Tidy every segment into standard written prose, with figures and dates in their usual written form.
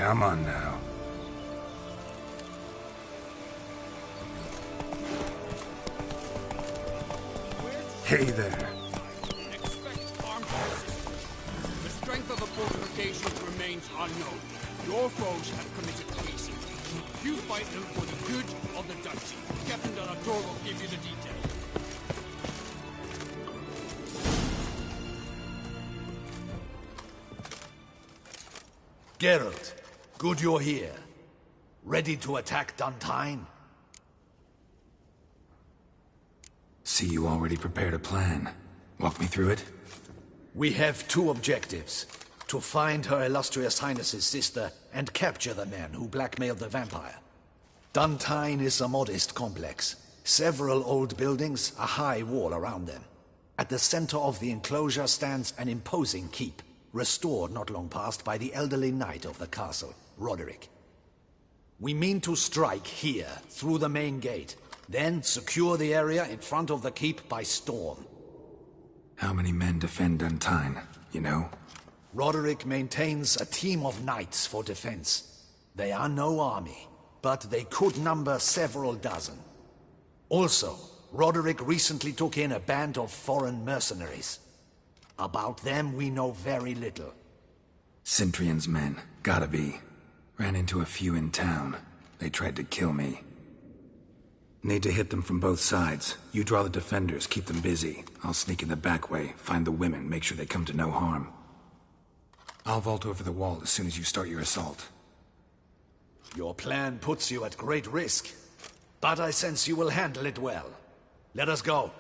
Come on now. Hey there. Expect armed forces. The strength of the fortifications remains unknown. Your foes have committed treason. You fight them for the good of the duchy. Captain Delator will give you the details. Geralt, good you're here. Ready to attack Duntine? See, you already prepared a plan. Walk me through it? We have two objectives. To find Her Illustrious Highness's sister and capture the men who blackmailed the vampire. Duntine is a modest complex. Several old buildings, a high wall around them. At the center of the enclosure stands an imposing keep, restored not long past by the elderly knight of the castle, Roderick. We mean to strike here, through the main gate, then secure the area in front of the keep by storm. How many men defend Duntine, you know? Roderick maintains a team of knights for defense. They are no army, but they could number several dozen. Also, Roderick recently took in a band of foreign mercenaries. About them we know very little. Cintrian's men, gotta be. Ran into a few in town. They tried to kill me. Need to hit them from both sides. You draw the defenders, keep them busy. I'll sneak in the back way, find the women, make sure they come to no harm. I'll vault over the wall as soon as you start your assault. Your plan puts you at great risk, but I sense you will handle it well. Let us go.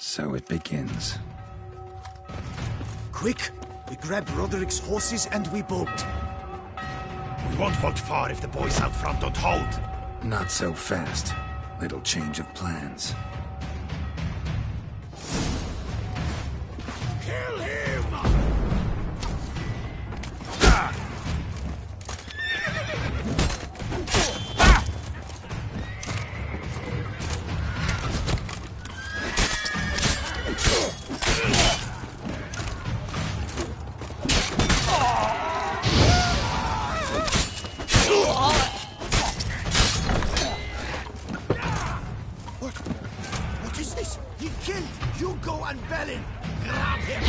So it begins. Quick! We grab Roderick's horses and we bolt. We won't vault far if the boys out front don't hold. Not so fast. Little change of plans. Kill him! What is this? He killed Hugo and Belin! Grab him!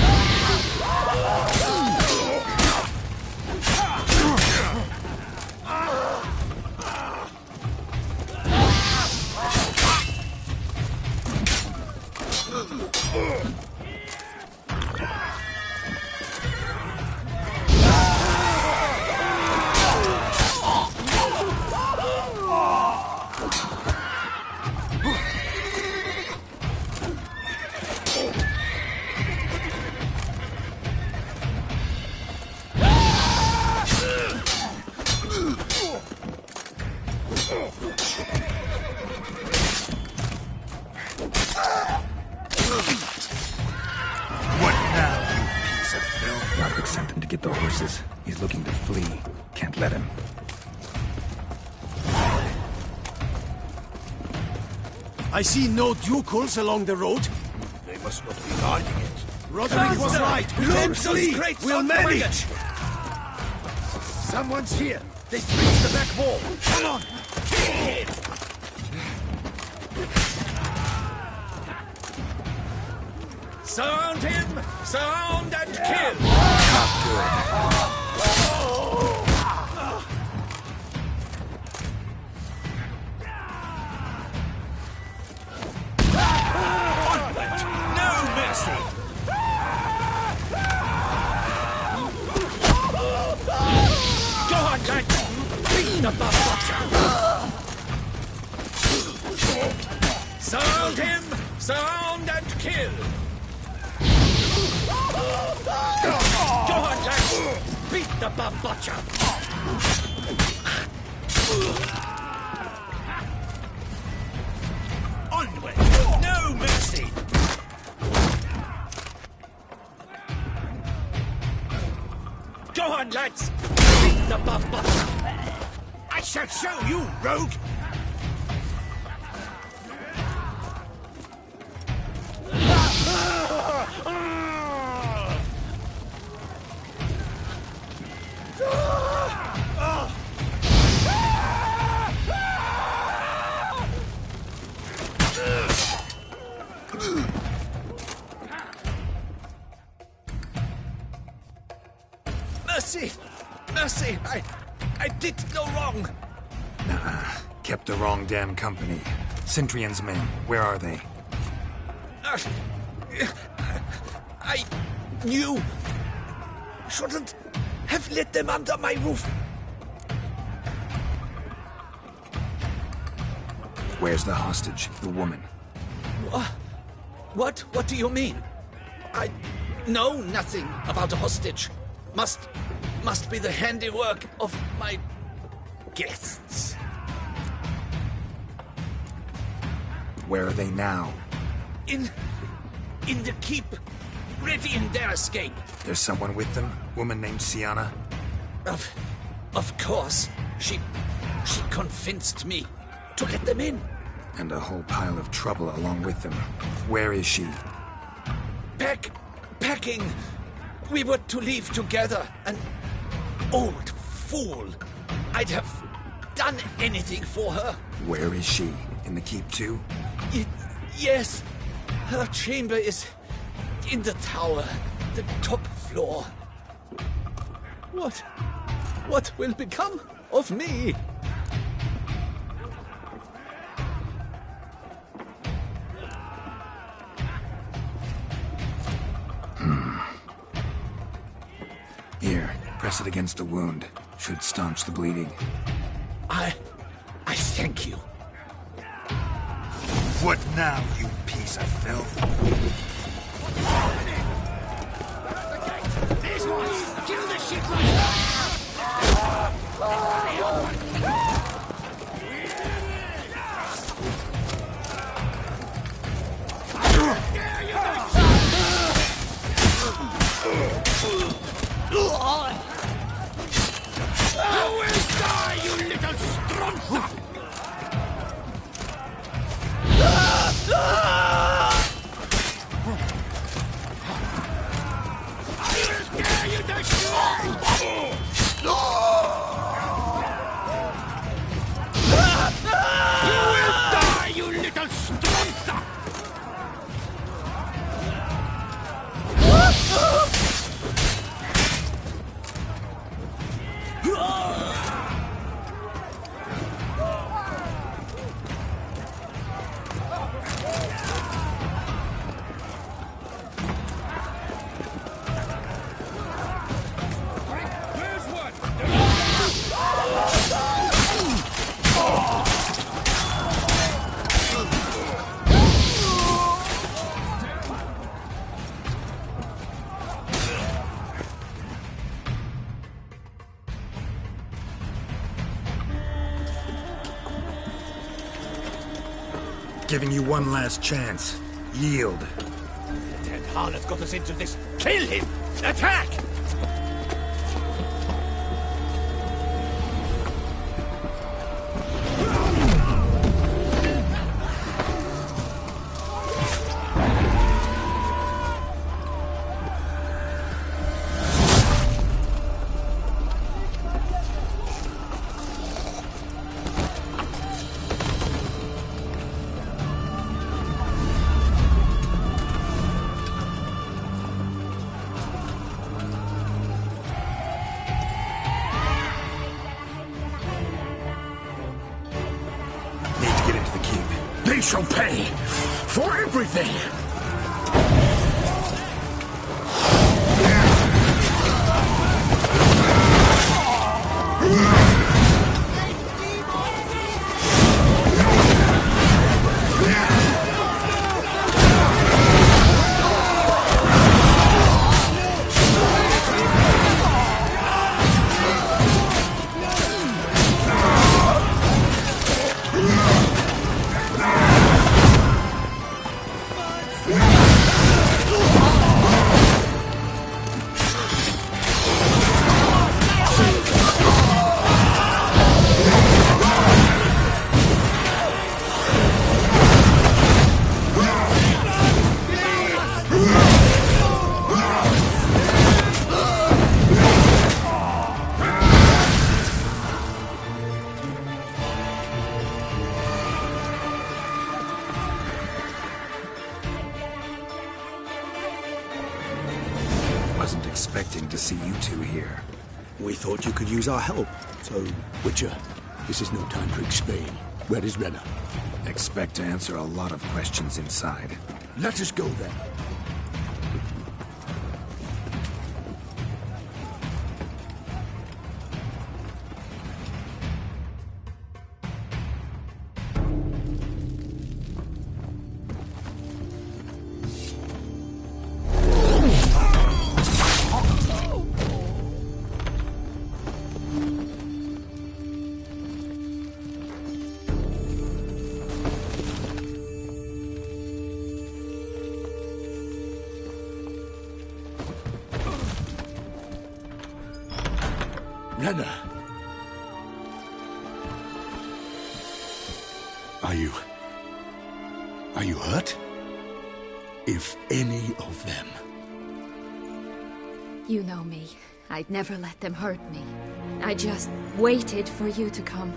What now, you piece of filth? Roderick sent them to get the horses. He's looking to flee. Can't let him. I see no ducals along the road. They must not be guarding it. Roderick was right. Don't flee. We'll manage. Someone's here. They've reached the back wall. Come on. Surround him! Surround and kill! Not good. No mercy! Go on, lads! Beat the bastard! Surround him! Surround and kill! Go on, lads! Beat the butcher! Onward! No mercy! Go on, lads! Beat the butcher! I shall show you, rogue! Mercy! Mercy! I did no wrong! Nah, kept the wrong damn company. Centrion's men, where are they? I knew. Shouldn't have let them under my roof. Where's the hostage, the woman? What? What do you mean? I know nothing about a hostage. Must be the handiwork of my guests. Where are they now? In the keep, ready in their escape. There's someone with them? Woman named Sienna? Of course. She convinced me to let them in. And a whole pile of trouble along with them. Where is she? Packing. We were to leave together. An old fool. I'd have done anything for her. Where is she? In the keep too? Yes. Her chamber is in the tower, the top floor. What will become of me? Here, press it against the wound. Should staunch the bleeding. I thank you. What now, you piece of filth? These ones! Kill the shit like You will die, you little strunza! I will tear you to shreds! You will die, you little strunza! Where's one? Giving you one last chance. Yield. That harlot got us into this. Kill him! Attack! shall pay for everything! Wasn't expecting to see you two here. We thought you could use our help. So, Witcher, this is no time to explain. Where is Renna? Expect to answer a lot of questions inside. Let us go then. Renna! Are you hurt? If any of them. You know me. I'd never let them hurt me. I just waited for you to come.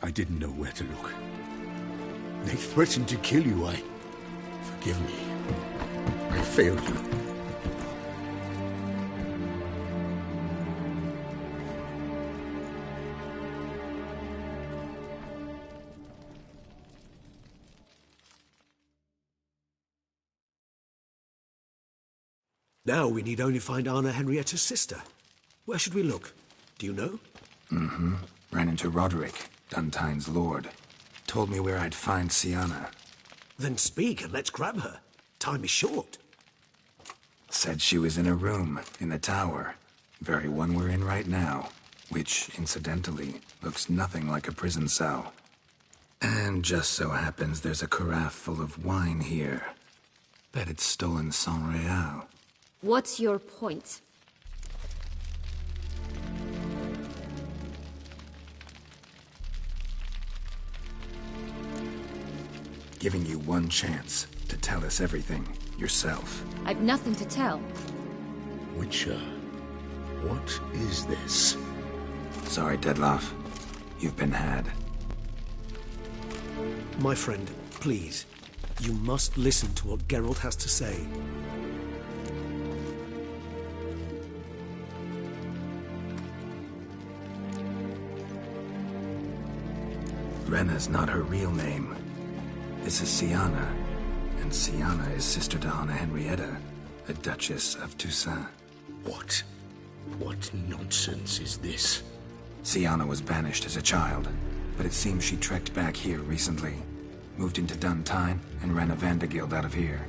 I didn't know where to look. They threatened to kill you. Forgive me. I failed you. Now we need only find Anna Henrietta's sister. Where should we look? Do you know? Ran into Roderick, Duntine's lord. Told me where I'd find Siana. Then speak and let's grab her. Time is short. Said she was in a room in the tower. Very one we're in right now. Which, incidentally, looks nothing like a prison cell. And just so happens there's a carafe full of wine here. Bet it's stolen San Real. What's your point? Giving you one chance to tell us everything yourself. I've nothing to tell. Witcher, what is this? Sorry, Dettlaff. You've been had. My friend, please. You must listen to what Geralt has to say. Renna's not her real name. This is Siana. And Siana is sister to Anna Henrietta, a Duchess of Toussaint. What nonsense is this? Siana was banished as a child, but it seems she trekked back here recently. Moved into Duntine and ran a Vandergild out of here.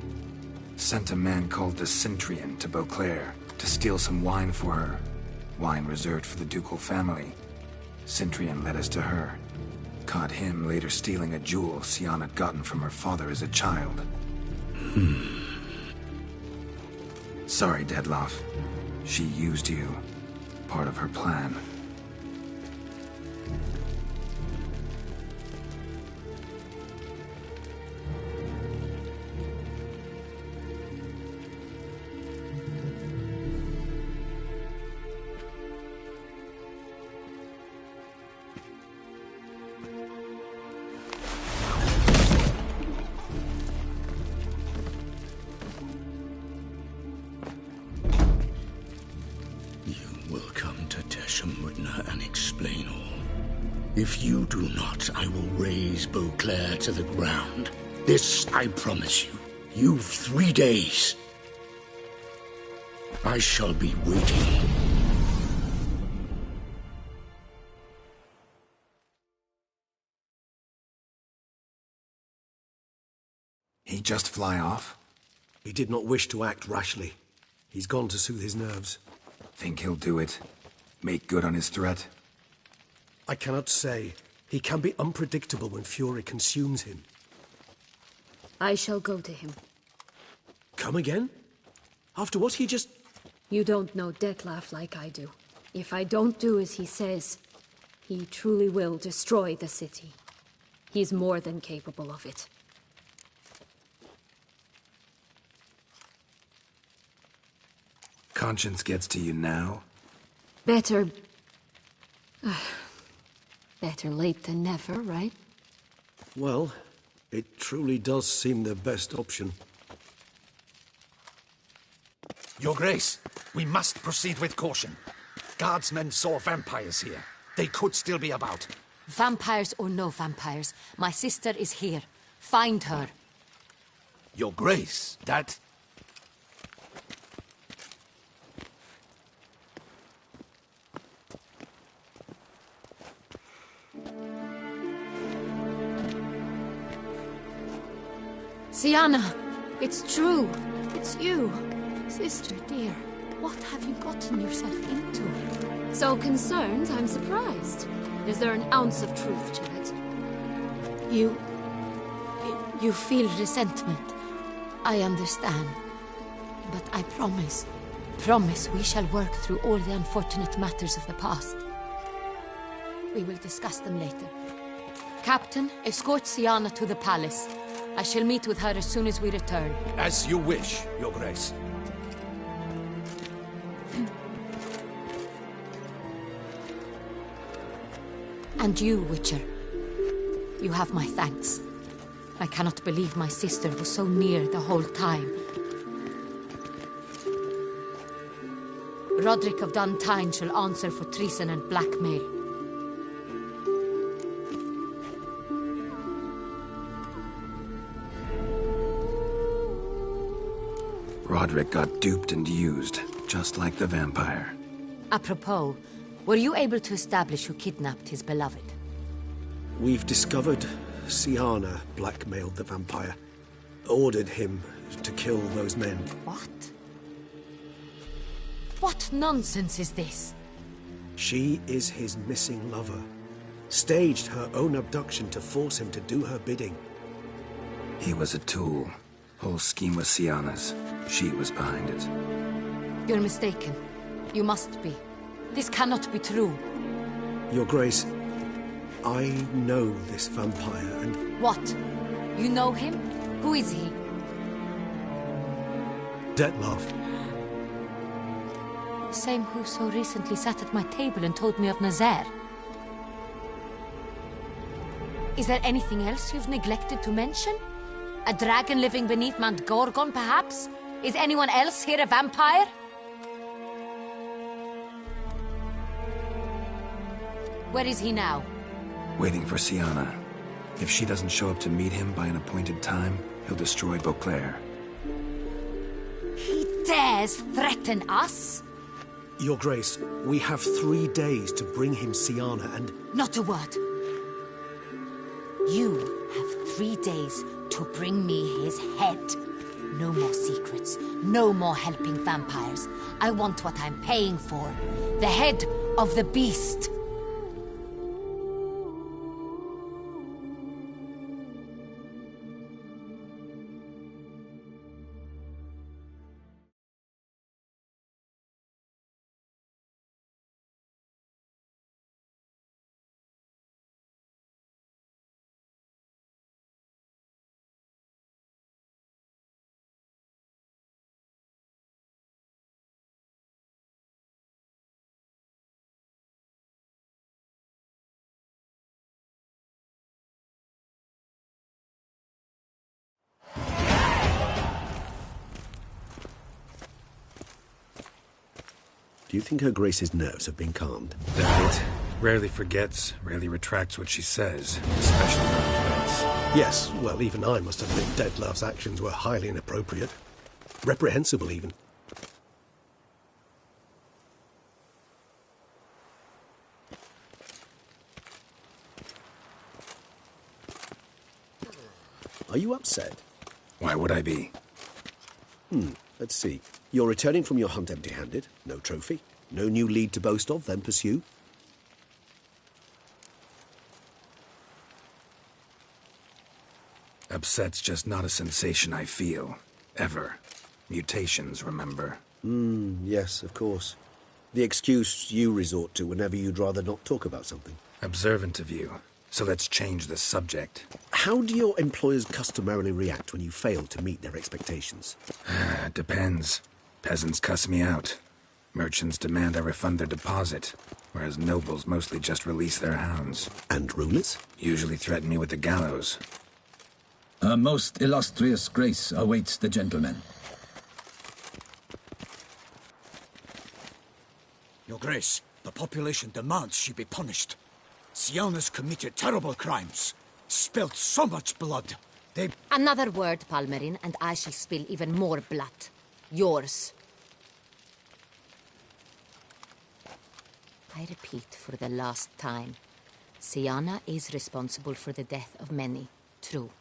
Sent a man called the Centrian to Beauclair to steal some wine for her. Wine reserved for the ducal family. Centrian led us to her. Caught him later stealing a jewel Siana had gotten from her father as a child. Sorry, Dettlaff. She used you. Part of her plan. If you do not, I will raze Beauclair to the ground. This I promise you. You've 3 days. I shall be waiting. He just fly off? He did not wish to act rashly. He's gone to soothe his nerves. Think he'll do it? Make good on his threat? I cannot say. He can be unpredictable when fury consumes him. I shall go to him. Come again? After what he just... You don't know Dettlaff like I do. If I don't do as he says, he truly will destroy the city. He's more than capable of it. Conscience gets to you now? Better... better late than never, right? Well, it truly does seem the best option. Your Grace, we must proceed with caution. Guardsmen saw vampires here. They could still be about. Vampires or no vampires, my sister is here. Find her. Your Grace, that... Syanna, it's true. It's you. Sister dear, what have you gotten yourself into? So concerned, I'm surprised. Is there an ounce of truth to it? You feel resentment. I understand. But I promise we shall work through all the unfortunate matters of the past. We will discuss them later. Captain, escort Syanna to the palace. I shall meet with her as soon as we return. As you wish, Your Grace. And you, Witcher. You have my thanks. I cannot believe my sister was so near the whole time. Roderick of Dun Tine shall answer for treason and blackmail. Roderick got duped and used, just like the vampire. Apropos, were you able to establish who kidnapped his beloved? We've discovered Syanna blackmailed the vampire. Ordered him to kill those men. What? What nonsense is this? She is his missing lover. Staged her own abduction to force him to do her bidding. He was a tool. Whole scheme was Syanna's. She was behind it. You're mistaken. You must be. This cannot be true. Your Grace, I know this vampire and... What? You know him? Who is he? Dettlaff. Same who so recently sat at my table and told me of Nazaire. Is there anything else you've neglected to mention? A dragon living beneath Mount Gorgon, perhaps? Is anyone else here a vampire? Where is he now? Waiting for Syanna. If she doesn't show up to meet him by an appointed time, he'll destroy Beauclair. He dares threaten us? Your Grace, we have 3 days to bring him Syanna and... Not a word. You have 3 days to bring me his head. No more secrets. No more helping vampires. I want what I'm paying for. The head of the beast. Do you think Her Grace's nerves have been calmed? Doubt it. Rarely forgets, rarely retracts what she says, especially on threats. Yes, well, even I must admit Dettlaff's actions were highly inappropriate. Reprehensible, even. Are you upset? Why would I be? Let's see. You're returning from your hunt empty-handed. No trophy. No new lead to boast of, then pursue. Upset's just not a sensation I feel. Ever. Mutations, remember? Yes, of course. The excuse you resort to whenever you'd rather not talk about something. Observant of you. So let's change the subject. How do your employers customarily react when you fail to meet their expectations? Depends. Peasants cuss me out. Merchants demand I refund their deposit, whereas nobles mostly just release their hounds. And rulers? Usually threaten me with the gallows. A most illustrious grace awaits the gentleman. Your Grace, the population demands she be punished. Syanna's committed terrible crimes. Spilt so much blood. They... Another word, Palmerin, and I shall spill even more blood. Yours. I repeat for the last time. Syanna is responsible for the death of many, true.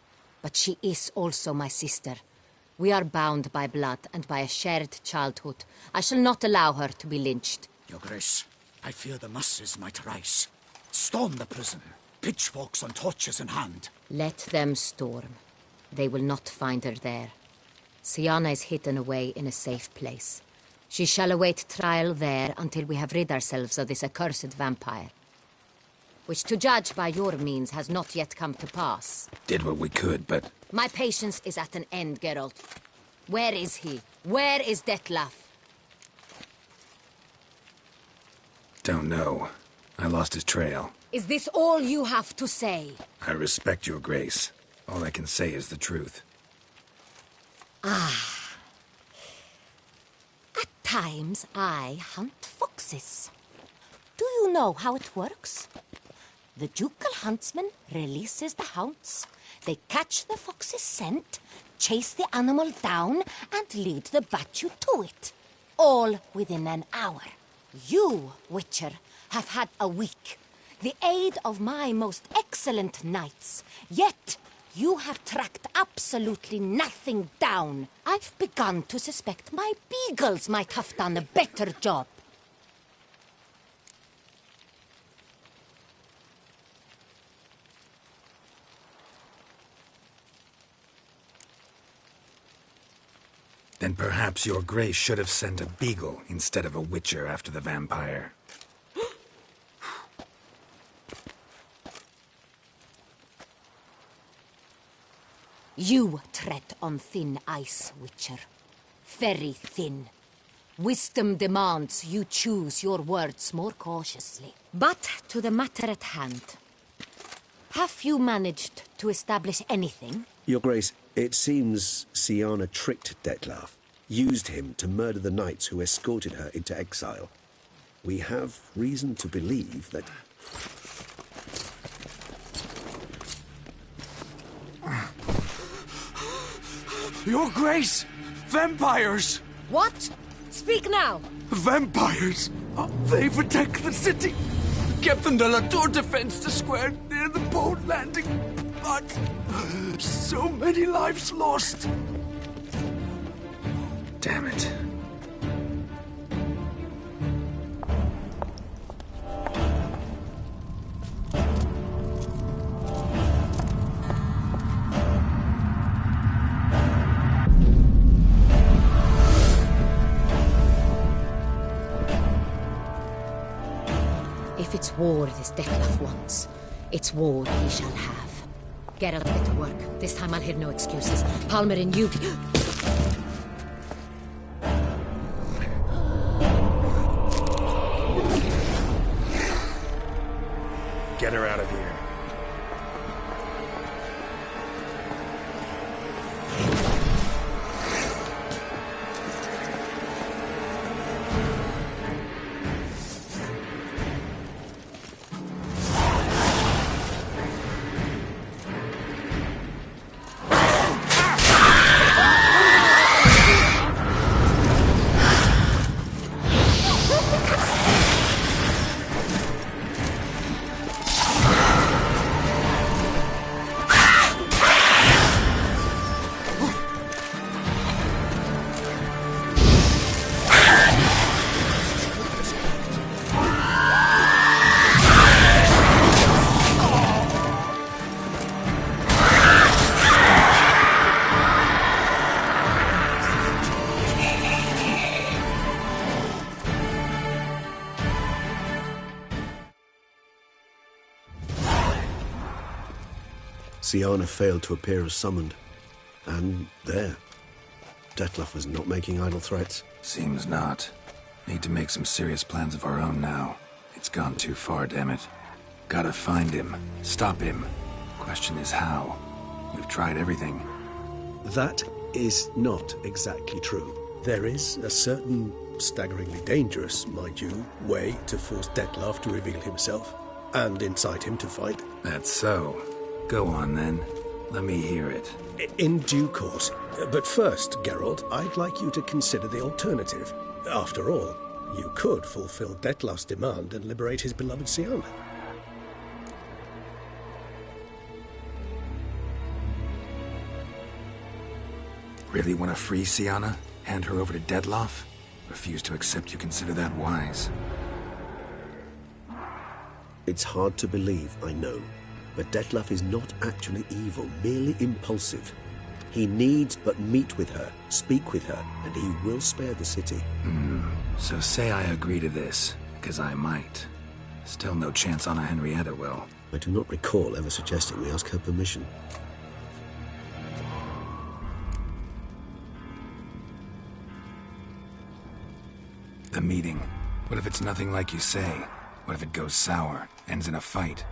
But she is also my sister. We are bound by blood and by a shared childhood. I shall not allow her to be lynched. Your Grace, I fear the masses might rise. Storm the prison, pitchforks and torches in hand. Let them storm. They will not find her there. Syanna is hidden away in a safe place. She shall await trial there until we have rid ourselves of this accursed vampire. Which, to judge by your means, has not yet come to pass. Did what we could, but... My patience is at an end, Geralt. Where is he? Where is Dettlaff? Don't know. I lost his trail. Is this all you have to say? I respect your grace. All I can say is the truth. At times, I hunt foxes. Do you know how it works? The ducal huntsman releases the hounds. They catch the fox's scent, chase the animal down, and lead the battue to it. All within an hour. You, Witcher, have had a week. The aid of my most excellent knights. Yet, you have tracked absolutely nothing down. I've begun to suspect my beagles might have done a better job. Then perhaps your grace should have sent a beagle instead of a witcher after the vampire. You tread on thin ice, Witcher. Very thin. Wisdom demands you choose your words more cautiously. But to the matter at hand. Have you managed to establish anything? Your Grace, it seems Syanna tricked Dettlaff, used him to murder the knights who escorted her into exile. We have reason to believe that... Your Grace! Vampires! What? Speak now! Vampires! They've attacked the city! Captain de la Tour defends the square near the boat landing, but so many lives lost! Damn it. If it's war this Dettlaff wants, it's war he shall have. Geralt, get to work. This time I'll hear no excuses. Palmerin, you... Get her out of here. Syanna failed to appear as summoned. And there. Dettlaff was not making idle threats. Seems not. Need to make some serious plans of our own now. It's gone too far, damn it. Gotta find him. Stop him. Question is how. We've tried everything. That is not exactly true. There is a certain, staggeringly dangerous, mind you, way to force Dettlaff to reveal himself, and incite him to fight. That's so. Go on, then. Let me hear it. In due course. But first, Geralt, I'd like you to consider the alternative. After all, you could fulfill Dettlaff's demand and liberate his beloved Syanna. Really want to free Syanna? Hand her over to Dettlaff? Refuse to accept you consider that wise. It's hard to believe, I know, but Dettlaff is not actually evil, merely impulsive. He needs but meet with her, speak with her, and he will spare the city. So say I agree to this, because I might. Still no chance Anna Henrietta will. I do not recall ever suggesting we ask her permission. The meeting. What if it's nothing like you say? What if it goes sour, ends in a fight?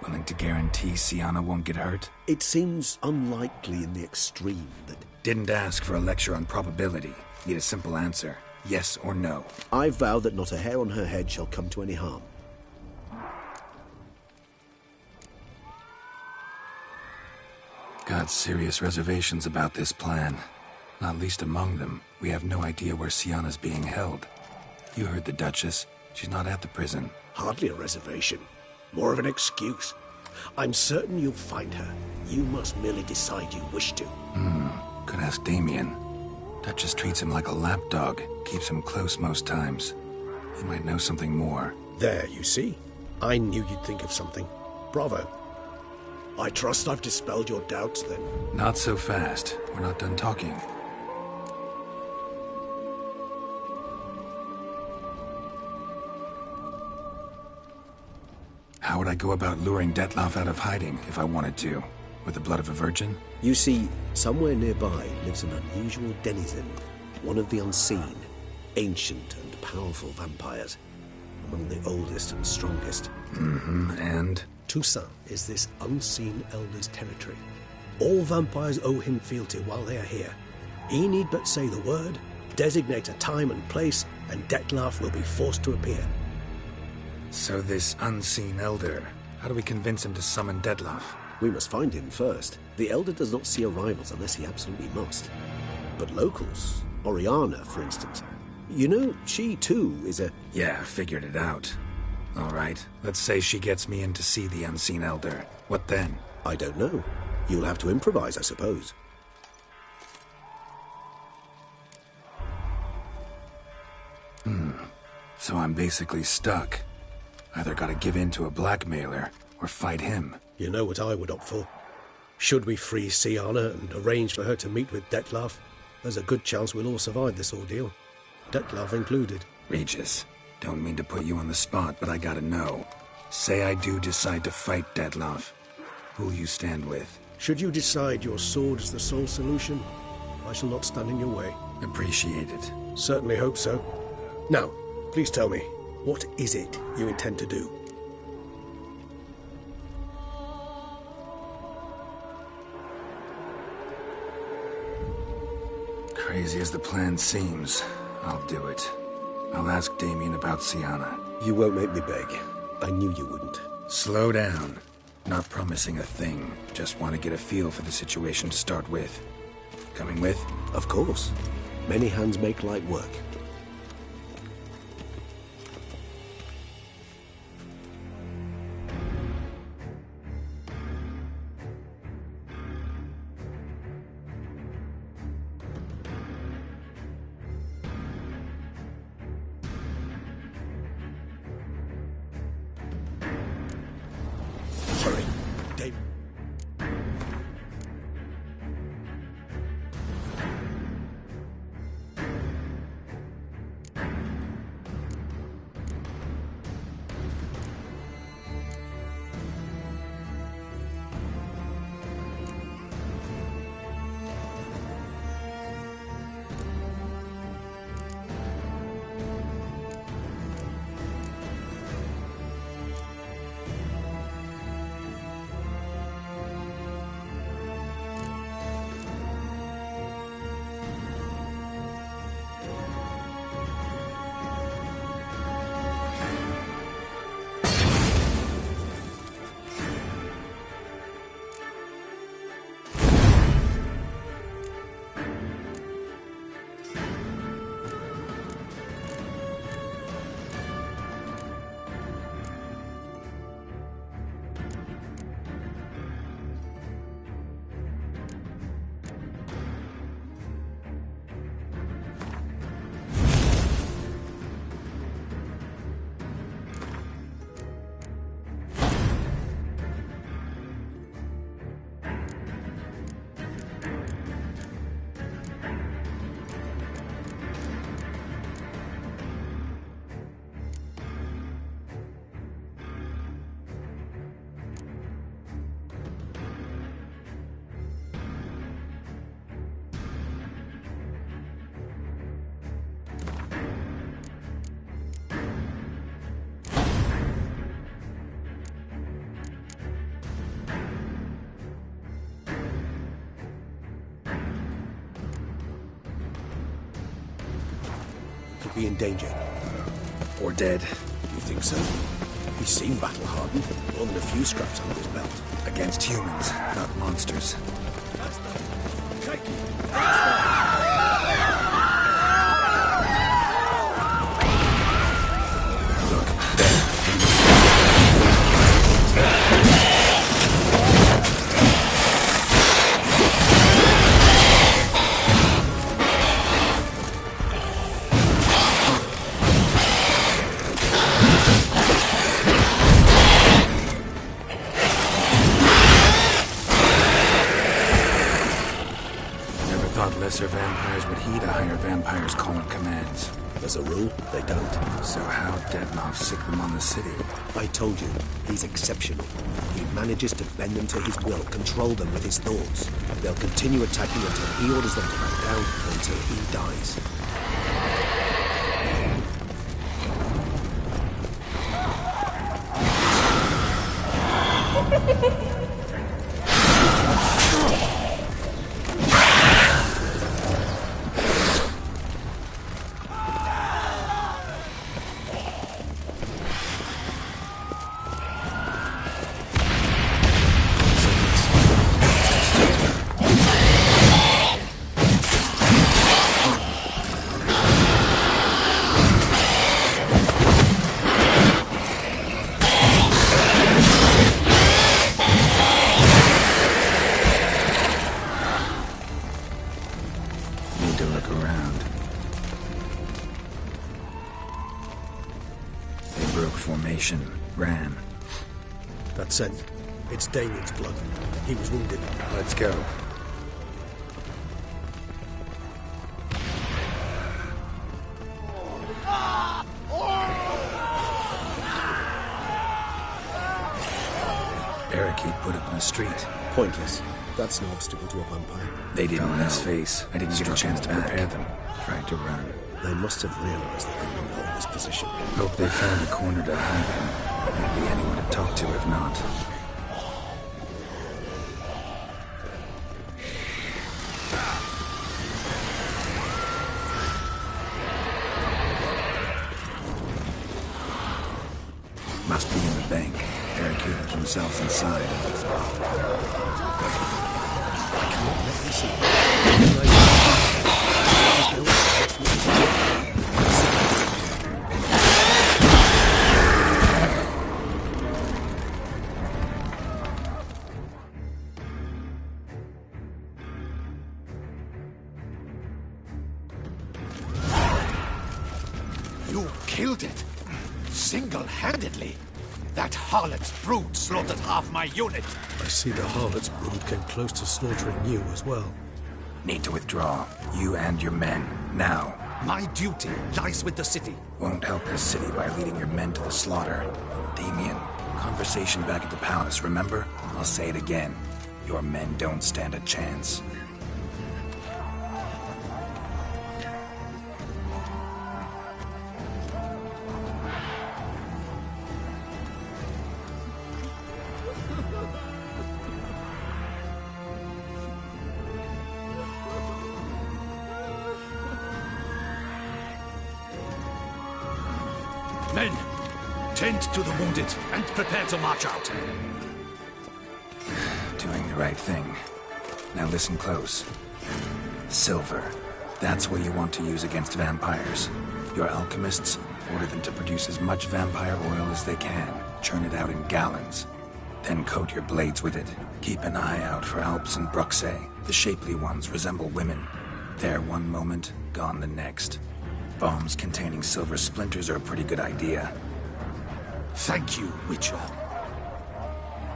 Willing to guarantee Syanna won't get hurt? It seems unlikely in the extreme that... Didn't ask for a lecture on probability. Need a simple answer. Yes or no. I vow that not a hair on her head shall come to any harm. Got serious reservations about this plan. Not least among them, we have no idea where Syanna's being held. You heard the Duchess. She's not at the prison. Hardly a reservation. More of an excuse. I'm certain you'll find her. You must merely decide you wish to. Could ask Damien. Duchess treats him like a lapdog. Keeps him close most times. He might know something more. There, you see? I knew you'd think of something. Bravo. I trust I've dispelled your doubts, then. Not so fast. We're not done talking. How would I go about luring Dettlaff out of hiding if I wanted to? With the blood of a virgin? You see, somewhere nearby lives an unusual denizen, one of the unseen, ancient and powerful vampires, among the oldest and strongest. And? Toussaint is this unseen elder's territory. All vampires owe him fealty while they are here. He need but say the word, designate a time and place, and Dettlaff will be forced to appear. So this unseen elder, how do we convince him to summon Dettlaff? We must find him first. The elder does not see arrivals unless he absolutely must. But locals, Oriana, for instance. You know, she too is a... Yeah, figured it out. All right, let's say she gets me in to see the unseen elder. What then? I don't know. You'll have to improvise, I suppose. So I'm basically stuck. Either gotta give in to a blackmailer, or fight him. You know what I would opt for. Should we free Syanna and arrange for her to meet with Dettlaff, there's a good chance we'll all survive this ordeal. Dettlaff included. Regis, don't mean to put you on the spot, but I gotta know. Say I do decide to fight Dettlaff. Who'll you stand with? Should you decide your sword is the sole solution, I shall not stand in your way. Appreciate it. Certainly hope so. Now, please tell me, what is it you intend to do? Crazy as the plan seems, I'll do it. I'll ask Damien about Syanna. You won't make me beg. I knew you wouldn't. Slow down. Not promising a thing. Just want to get a feel for the situation to start with. Coming with? Of course. Many hands make light work. Hurry, Dave. could be in danger. Or dead. You think so? He seemed battle-hardened. More than a few scraps under his belt. Against humans, not monsters. Lesser vampires would heed a higher vampire's calling commands. As a rule, they don't. So how Detloff sick them on the city? I told you, he's exceptional. He manages to bend them to his will, control them with his thoughts. They'll continue attacking until he orders them to back down, until he dies. Ran. That's it. It's Damien's blood. He was wounded. Let's go. Barricade put up in the street. Pointless. That's no obstacle to a vampire. They didn't in his face. I didn't get a chance to prepare them. Tried to run. They must have realized they couldn't hold this position. Hope they found a corner to hide in. Maybe anyone to talk to if not. Must be in the bank. Barricaded themselves inside. I cannot let them see. You killed it! Single-handedly! That harlot's brood slaughtered half my unit! I see the harlot's brood came close to slaughtering you as well. Need to withdraw. You and your men. Now. My duty lies with the city. Won't help this city by leading your men to the slaughter. Damien, conversation back at the palace, remember? I'll say it again. Your men don't stand a chance. Men, tend to the wounded and prepare to march out. Doing the right thing. Now listen close. Silver. That's what you want to use against vampires. Your alchemists, order them to produce as much vampire oil as they can. Churn it out in gallons. Then coat your blades with it. Keep an eye out for Alps and Bruxae. The shapely ones resemble women. There one moment, gone the next. Bombs containing silver splinters are a pretty good idea. Thank you, Witcher.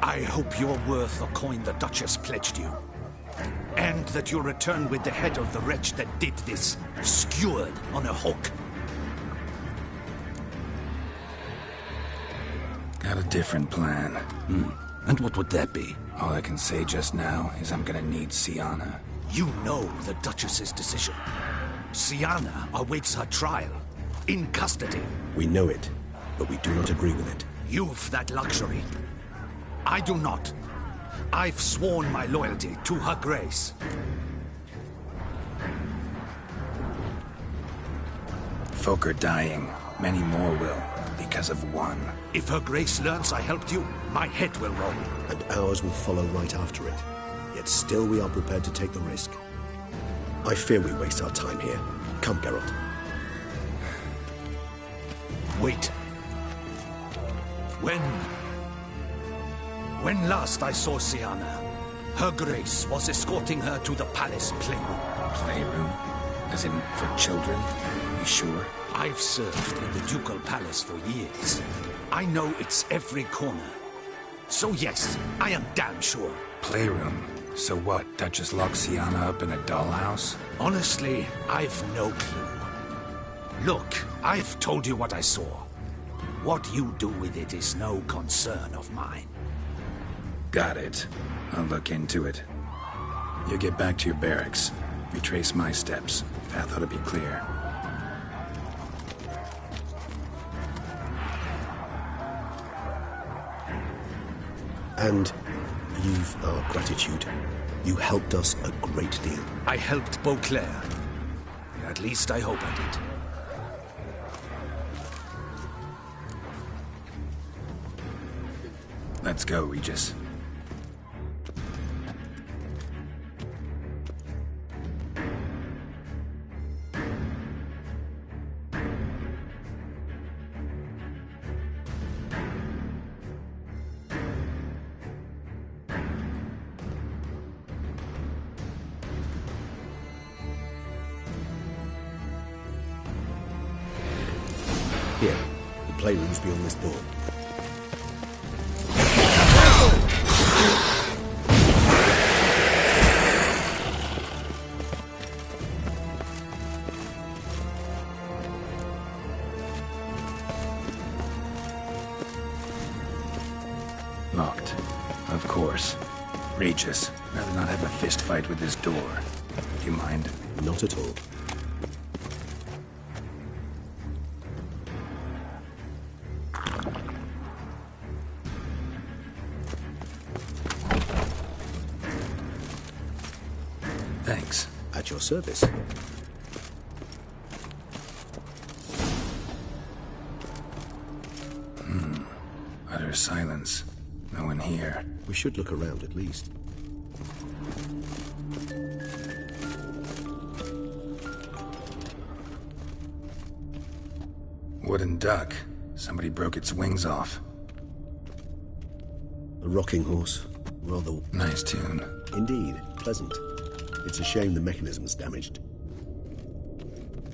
I hope you're worth the coin the Duchess pledged you. And that you'll return with the head of the wretch that did this, skewered on a hook. Got a different plan. And what would that be? All I can say just now is I'm gonna need Syanna. You know the Duchess's decision. Syanna awaits her trial, in custody. We know it, but we do not agree with it. You've that luxury. I do not. I've sworn my loyalty to her grace. Folk are dying. Many more will, because of one. If Her Grace learns I helped you, my head will roll. And ours will follow right after it. Yet still we are prepared to take the risk. I fear we waste our time here. Come, Geralt. Wait. When last I saw Syanna, Her Grace was escorting her to the palace playroom. Playroom? As in, for children? You sure? I've served in the ducal palace for years. I know it's every corner. So yes, I am damn sure. Playroom? So what, Duchess locked Syanna up in a dollhouse? Honestly, I've no clue. Look, I've told you what I saw. What you do with it is no concern of mine. Got it. I'll look into it. You get back to your barracks. Retrace my steps. Path ought to be clear. And you've our gratitude. You helped us a great deal. I helped Beauclair. At least I hope I did. Let's go, Regis. Here, the playroom's beyond this door. Locked. Of course. Regis, rather not have a fist fight with this door. Do you mind? Not at all. Thanks. At your service. Utter silence. No one here. We should look around at least. Wooden duck. Somebody broke its wings off. A rocking horse. Rather... Nice tune. Indeed. Pleasant. It's a shame the mechanism's damaged.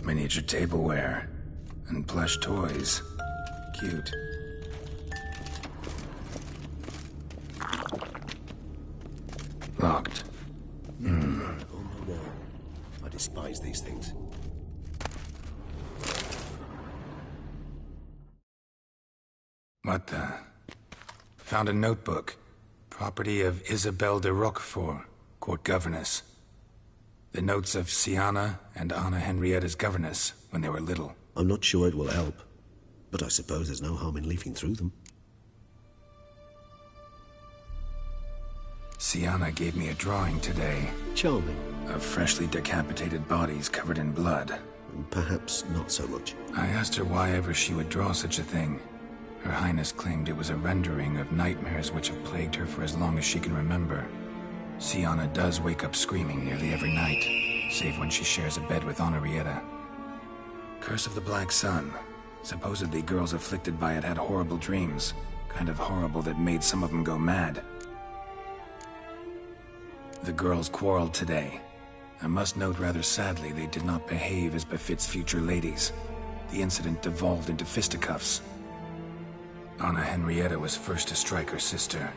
Miniature tableware. And plush toys. Cute. Locked. On the wall. I despise these things. What the... Found a notebook. Property of Isabelle de Roquefort, court governess. The notes of Syanna and Anna Henrietta's governess when they were little. I'm not sure it will help, but I suppose there's no harm in leafing through them. Syanna gave me a drawing today. Charming. Of freshly decapitated bodies covered in blood. Perhaps not so much. I asked her why ever she would draw such a thing. Her Highness claimed it was a rendering of nightmares which have plagued her for as long as she can remember. Syanna does wake up screaming nearly every night, save when she shares a bed with Henrietta. Curse of the Black Sun. Supposedly girls afflicted by it had horrible dreams. Kind of horrible that made some of them go mad. The girls quarreled today. I must note rather sadly they did not behave as befits future ladies. The incident devolved into fisticuffs. Anna Henrietta was first to strike her sister.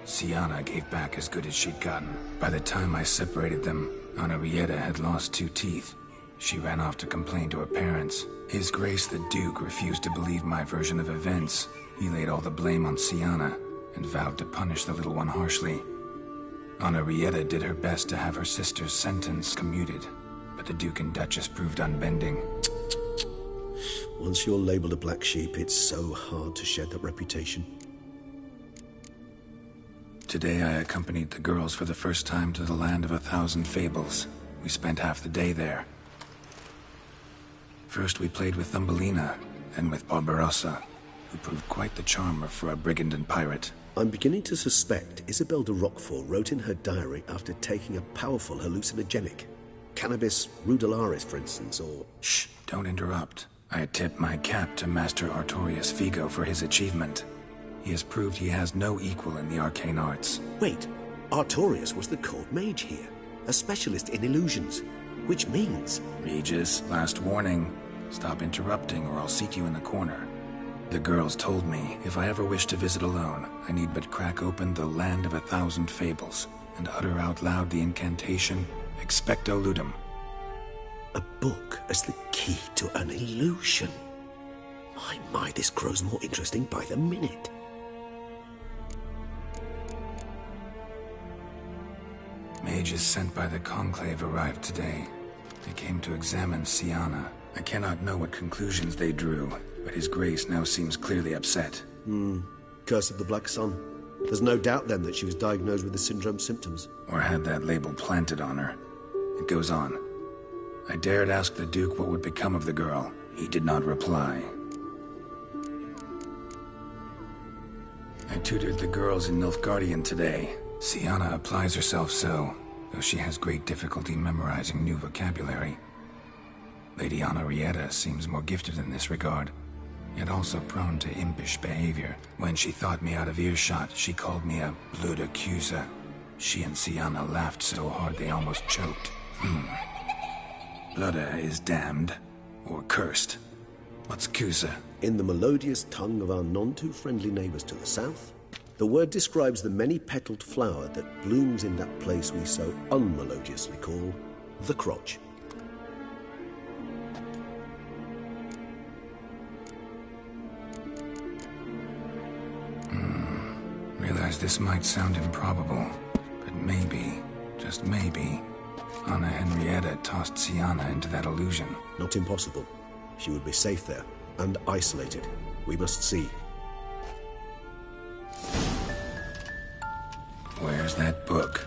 Syanna gave back as good as she'd gotten. By the time I separated them, Henrietta had lost 2 teeth. She ran off to complain to her parents. His Grace the Duke refused to believe my version of events. He laid all the blame on Syanna and vowed to punish the little one harshly. Henrietta did her best to have her sister's sentence commuted, but the Duke and Duchess proved unbending. Once you're labeled a black sheep, it's so hard to shed that reputation. Today I accompanied the girls for the first time to the land of 1,000 fables. We spent half the day there. First we played with Thumbelina, then with Barbarossa, who proved quite the charmer for a brigand and pirate. I'm beginning to suspect Isabel de Roquefort wrote in her diary after taking a powerful hallucinogenic. Cannabis rudelaris, for instance, or... Shh, don't interrupt. I tip my cap to Master Artorius Figo for his achievement. He has proved he has no equal in the arcane arts. Wait, Artorius was the court mage here, a specialist in illusions, which means... Regis, last warning. Stop interrupting or I'll seat you in the corner. The girls told me if I ever wish to visit alone, I need but crack open the Land of 1,000 Fables and utter out loud the incantation, Expecto Ludum. A book as the key to an illusion. My, this grows more interesting by the minute. Mages sent by the Conclave arrived today. They came to examine Siana. I cannot know what conclusions they drew, but His Grace now seems clearly upset. Curse of the Black Sun. There's no doubt then that she was diagnosed with the syndrome symptoms. Or had that label planted on her. It goes on. I dared ask the Duke what would become of the girl. He did not reply. I tutored the girls in Nilfgaardian today. Siana applies herself so, though she has great difficulty memorizing new vocabulary. Lady Henrietta seems more gifted in this regard, yet also prone to impish behavior. When she thought me out of earshot, she called me a blood accuser. She and Siana laughed so hard they almost choked. Blooda is damned, or cursed. What's Cusa? In the melodious tongue of our none-too-friendly neighbors to the south, the word describes the many-petaled flower that blooms in that place we so unmelodiously call the crotch. Realize this might sound improbable, but maybe, just maybe, Anna Henrietta tossed Siana into that illusion. Not impossible. She would be safe there, and isolated. We must see. Where's that book?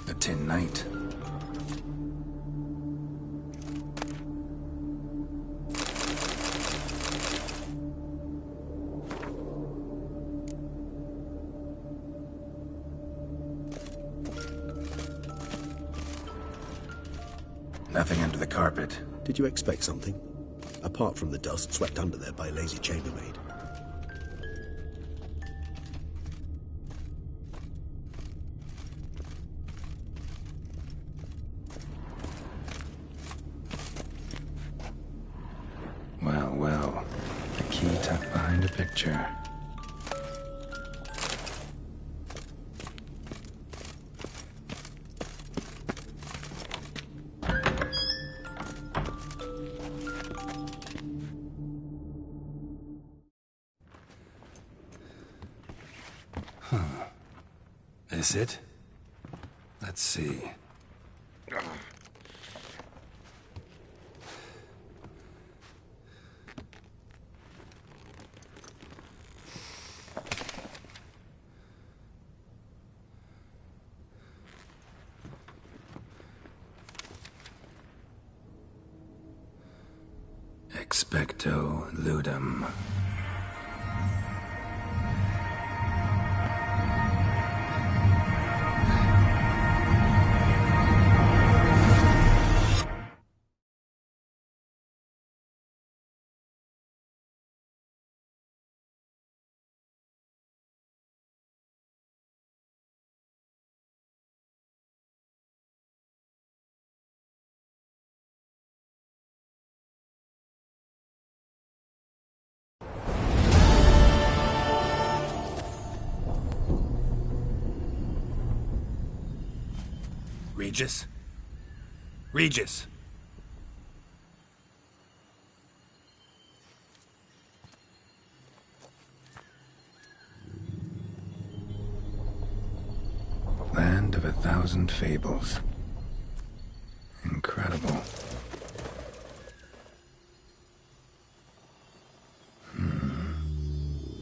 The Tin Knight. Nothing under the carpet. Did you expect something? Apart from the dust swept under there by a lazy chambermaid. Well, well. The key tucked behind a picture. This it? Let's see. Expecto Ludum. Regis? Regis! Land of 1,000 Fables. Incredible.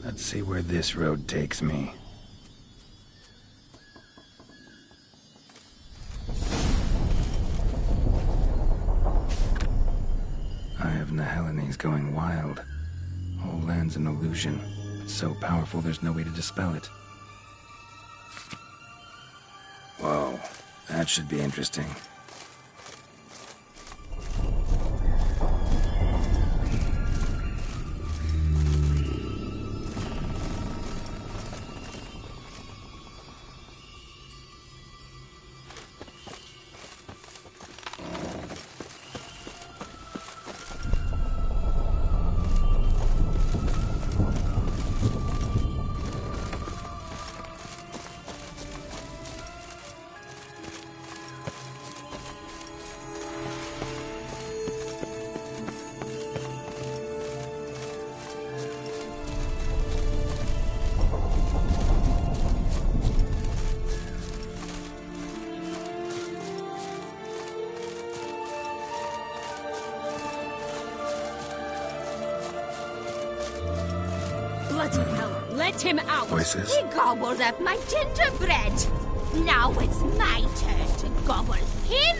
Let's see where this road takes me. thing's going wild. Whole land's an illusion. It's so powerful there's no way to dispel it. Whoa, that should be interesting. Bloody hell, let him out! Voices? He gobbled up my gingerbread. Now it's my turn to gobble him.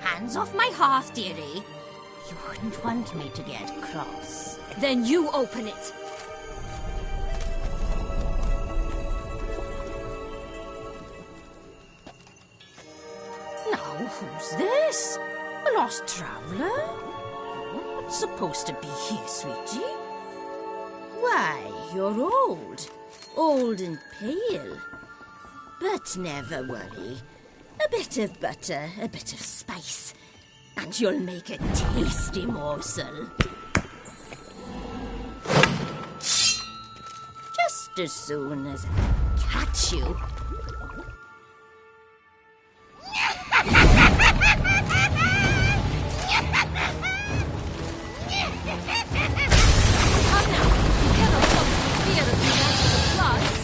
Hands off my hearth, dearie. You wouldn't want me to get cross. Then you open it. Now, who's this? A lost traveler? You're not supposed to be here, sweetie. Why, you're old. Old and pale. But never worry. A bit of butter, a bit of spice, and you'll make a tasty morsel. Just as soon as I catch you. Come now, you cannot help but fear of the magical floods.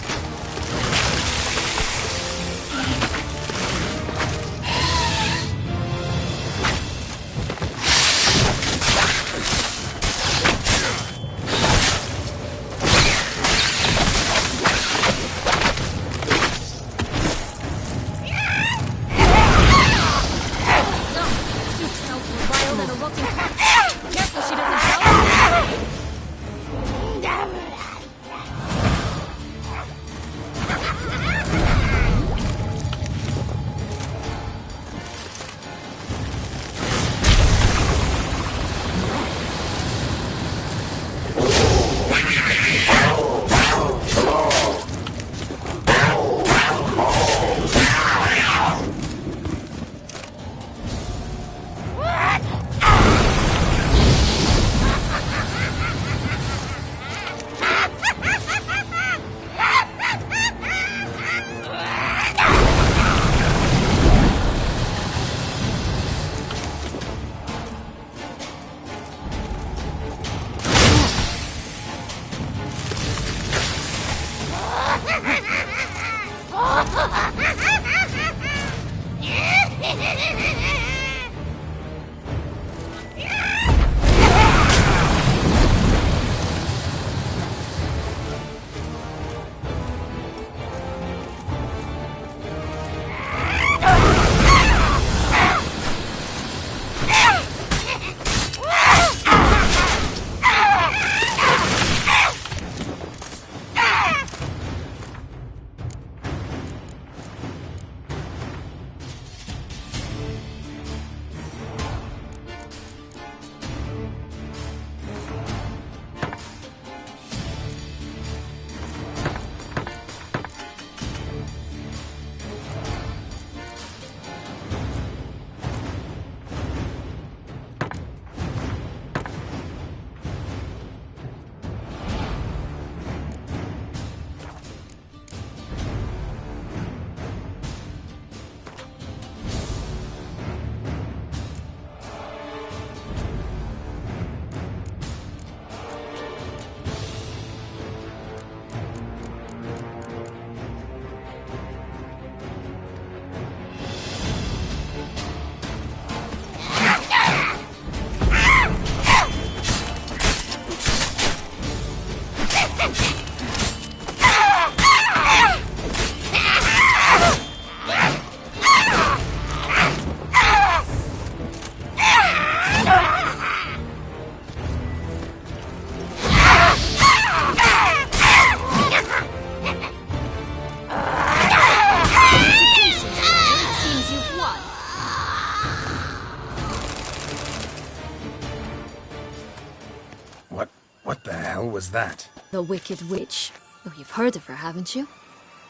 What the hell was that? The Wicked Witch. Oh, you've heard of her, haven't you?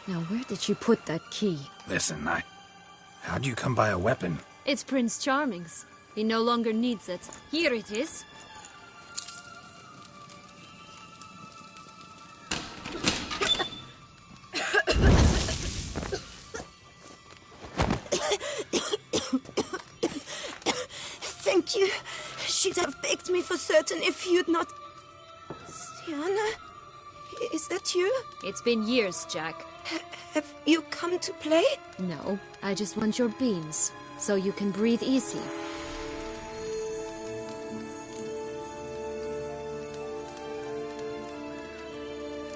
Now, where did you put that key? Listen, how'd you come by a weapon? It's Prince Charming's. He no longer needs it. Here it is. Thank you. She'd have begged me for certain if you'd not... Sienna? Is that you? It's been years, Jack. Have you come to play? No, I just want your beans, so you can breathe easy.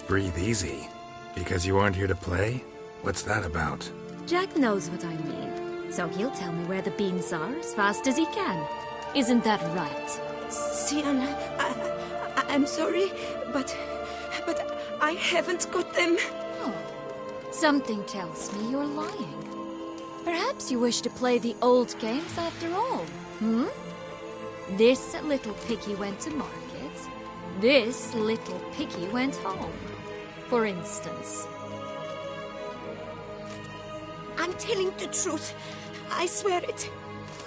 Breathe easy? Because you aren't here to play? What's that about? Jack knows what I mean, so he'll tell me where the beans are as fast as he can. Isn't that right? Sienna, I'm sorry, but I haven't got them. Oh, something tells me you're lying. Perhaps you wish to play the old games after all, hmm? This little piggy went to market. This little piggy went home, for instance. I'm telling the truth. I swear it.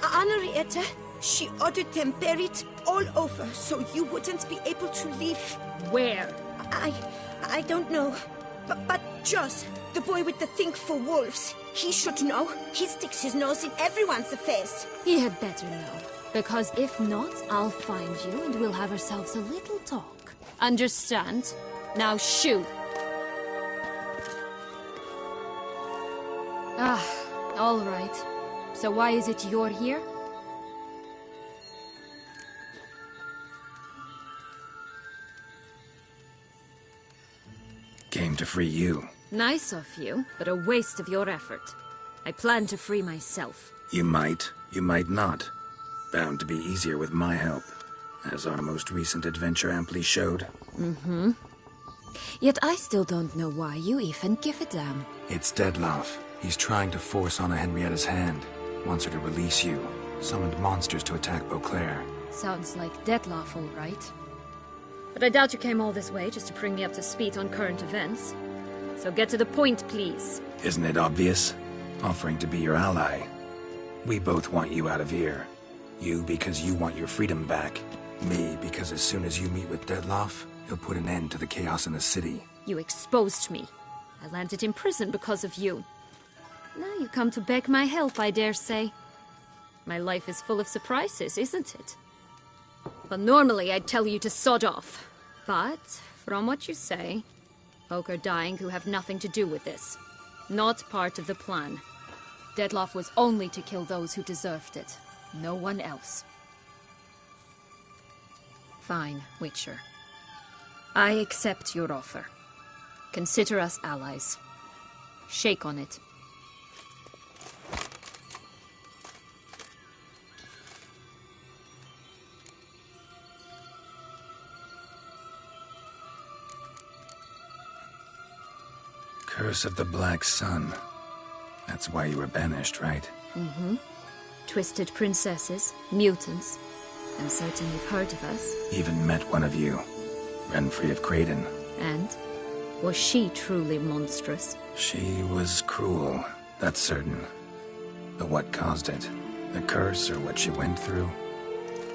Henrietta, she ordered them buried all over so you wouldn't be able to leave. Where? I don't know. But Joss, the boy with the thing for wolves, he should know. He sticks his nose in everyone's affairs. He had better know. Because if not, I'll find you and we'll have ourselves a little talk. Understand? Now shoo! Ah, all right. So why is it you're here? Came to free you. Nice of you, but a waste of your effort. I plan to free myself. You might not. Bound to be easier with my help, as our most recent adventure amply showed. Mm-hmm. Yet I still don't know why you even give a damn. It's Dettlaff. He's trying to force Anna Henrietta's hand. Wants her to release you. Summoned monsters to attack Beauclair. Sounds like Dettlaff, all right. But I doubt you came all this way just to bring me up to speed on current events. So get to the point, please. Isn't it obvious? Offering to be your ally. We both want you out of here. You because you want your freedom back. Me because as soon as you meet with Dettlaff, he'll put an end to the chaos in the city. You exposed me. I landed in prison because of you. Now you come to beg my help, I dare say. My life is full of surprises, isn't it? But normally I'd tell you to sod off. But, from what you say, folk are dying who have nothing to do with this. Not part of the plan. Dettlaff was only to kill those who deserved it. No one else. Fine, Witcher. I accept your offer. Consider us allies. Shake on it. Curse of the Black Sun. That's why you were banished, right? Mm-hmm. Twisted princesses, mutants. I'm certain you've heard of us. Even met one of you. Renfri of Creighton. And? Was she truly monstrous? She was cruel, that's certain. But what caused it? The curse or what she went through?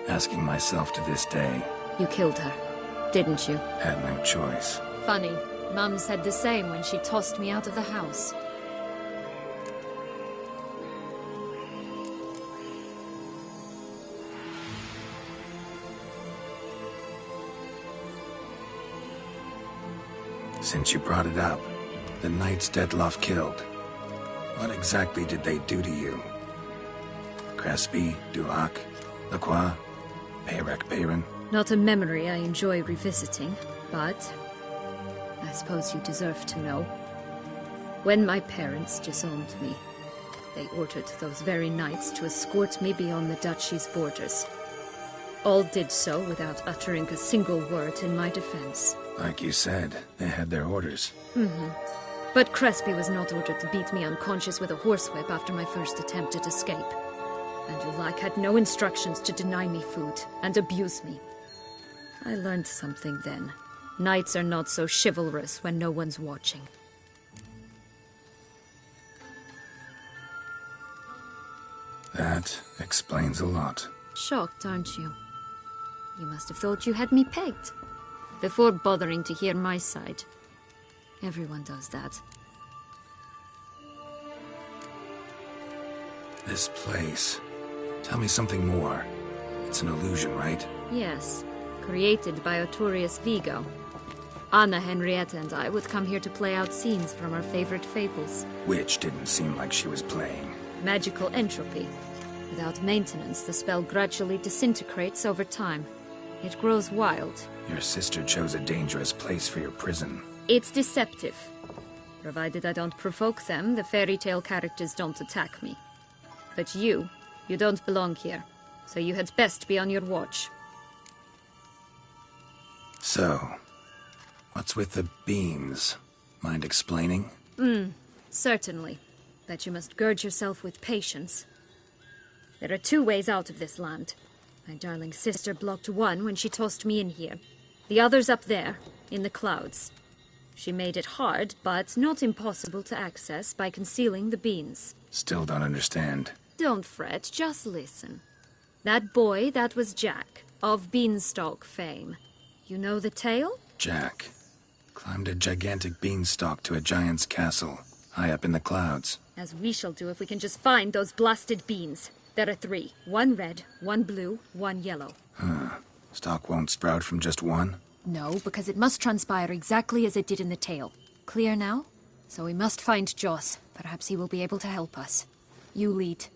Asking myself to this day. You killed her, didn't you? Had no choice. Funny. Mum said the same when she tossed me out of the house. Since you brought it up, the knights Dettlaff killed. What exactly did they do to you? Crespi, Duhac, Lacroix, Peyrac Peyran? Not a memory I enjoy revisiting, but I suppose you deserve to know. When my parents disowned me, they ordered those very knights to escort me beyond the duchy's borders. All did so without uttering a single word in my defense. Like you said, they had their orders. Mm-hmm. But Crespi was not ordered to beat me unconscious with a horsewhip after my first attempt at escape. And Duhac had no instructions to deny me food and abuse me. I learned something then. Knights are not so chivalrous when no one's watching. That explains a lot. Shocked, aren't you? You must have thought you had me pegged. Before bothering to hear my side. Everyone does that. This place. Tell me something more. It's an illusion, right? Yes. Created by Arturius Vigo. Anna, Henrietta, and I would come here to play out scenes from our favorite fables. Which didn't seem like she was playing. Magical entropy. Without maintenance, the spell gradually disintegrates over time. It grows wild. Your sister chose a dangerous place for your prison. It's deceptive. Provided I don't provoke them, the fairy tale characters don't attack me. But you don't belong here. So you had best be on your watch. So, what's with the beans? Mind explaining? Certainly. But you must gird yourself with patience. There are 2 ways out of this land. My darling sister blocked one when she tossed me in here. The other's up there, in the clouds. She made it hard, but not impossible to access by concealing the beans. Still don't understand. Don't fret, just listen. That boy, that was Jack, of Beanstalk fame. You know the tale? Jack climbed a gigantic beanstalk to a giant's castle, high up in the clouds. As we shall do if we can just find those blasted beans. There are 3. 1 red, 1 blue, 1 yellow. Stalk won't sprout from just one? No, because it must transpire exactly as it did in the tale. Clear now? So we must find Joss. Perhaps he will be able to help us. You lead.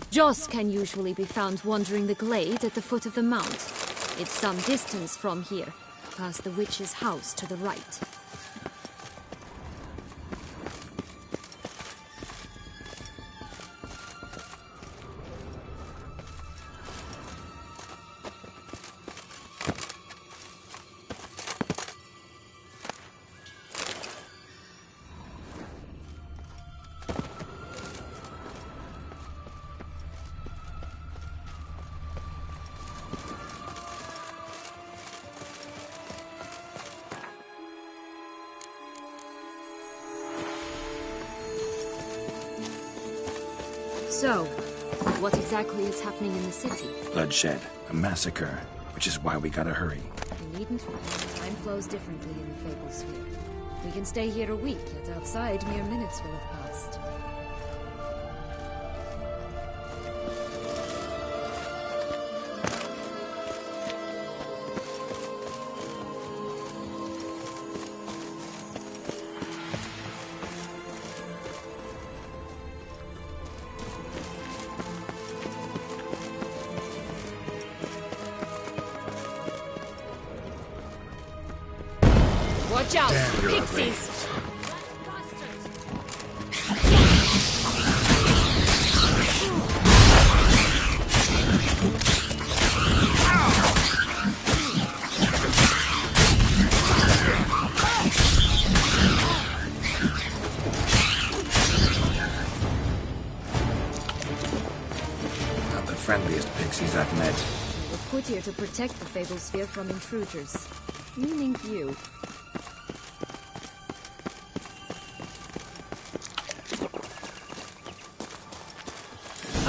Joss can usually be found wandering the glade at the foot of the mount. It's some distance from here, past the witch's house to the right. So, what exactly is happening in the city? Bloodshed, a massacre, which is why we gotta hurry. You needn't worry. Time flows differently in the Fable Sphere. We can stay here a week, yet outside mere minutes will have passed. Watch out! Pixies! Not the friendliest pixies I've met. We were put here to protect the Fable Sphere from intruders. Meaning you.